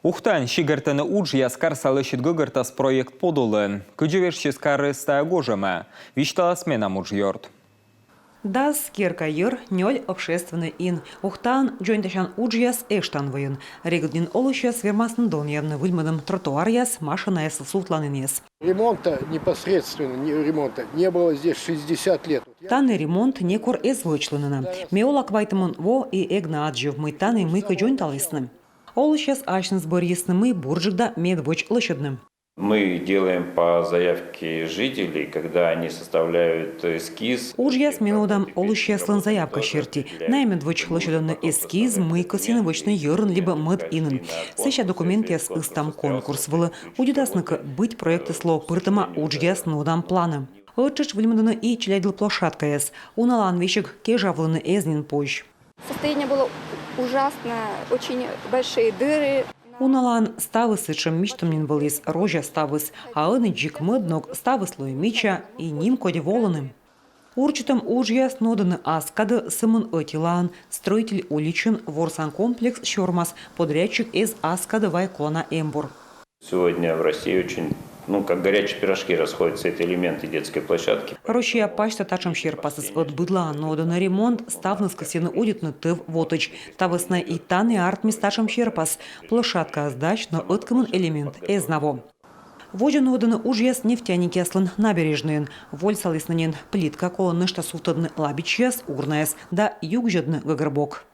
Ухтан шигертені уджия скарсалы щитгыгыртас проект подулын. Күджеверші скары стая гожема. Вишталас менам уджьорд. Das кирка йыр нёль общественный ин. Ухтан джойнташан уджияс эштан войын. Регдин олущас вермасын доньявны выльманым тротуар яс машина яс сутланын яс. Ремонта непосредственно, ремонта не было здесь 60 лет. Танный ремонт некор эзвочланына. Меолак вайтамон во и эгна аджив мы таны мы каджойнталысны. Олущас ашны сбор ясны мы бурджигда медвоч лощадным. Мы делаем по заявке жителей, когда они составляют эскиз. Уджияс менодам олущаслын заявка шерти. Наймедвоч лощаданный эскиз мы косиновочный йырн либо мыд инын. Сеща документ яс истам конкурс вылы. Удидасныка быть проекты сло пыртыма уджияс нодам планы. Отчеч выльмадана и челядил площадка яс. Уналан вещик кежавланы эзнин позже. Состояние было ужасно, очень большие дыры. Уналан ставы сычем мичтамнин вылез, рожа ставыс, а аны джик мыднок ставы слой мича и ним коде воланы. Урчитам уджияс ноданы аскады сымын этилан, строитель уличен ворсан комплекс Щормас, подрядчик из аскады Вайклона Эмбур. Сегодня в России очень, как горячие пирожки расходятся эти элементы детской площадки. Рощия пачта тачам щерпасыс отбыдла, но на ремонт ставны скосины удитны тыв вотыч. Тавысна и таны арт местачам щерпас. Площадка сдач, но откамын элемент эзнаво. Вожен оданы ужьяс нефтяники аслын набережныйын. Воль салыснынен плитка колонышта сутадны лабичьяс урнаяс, да югжадны гагырбок.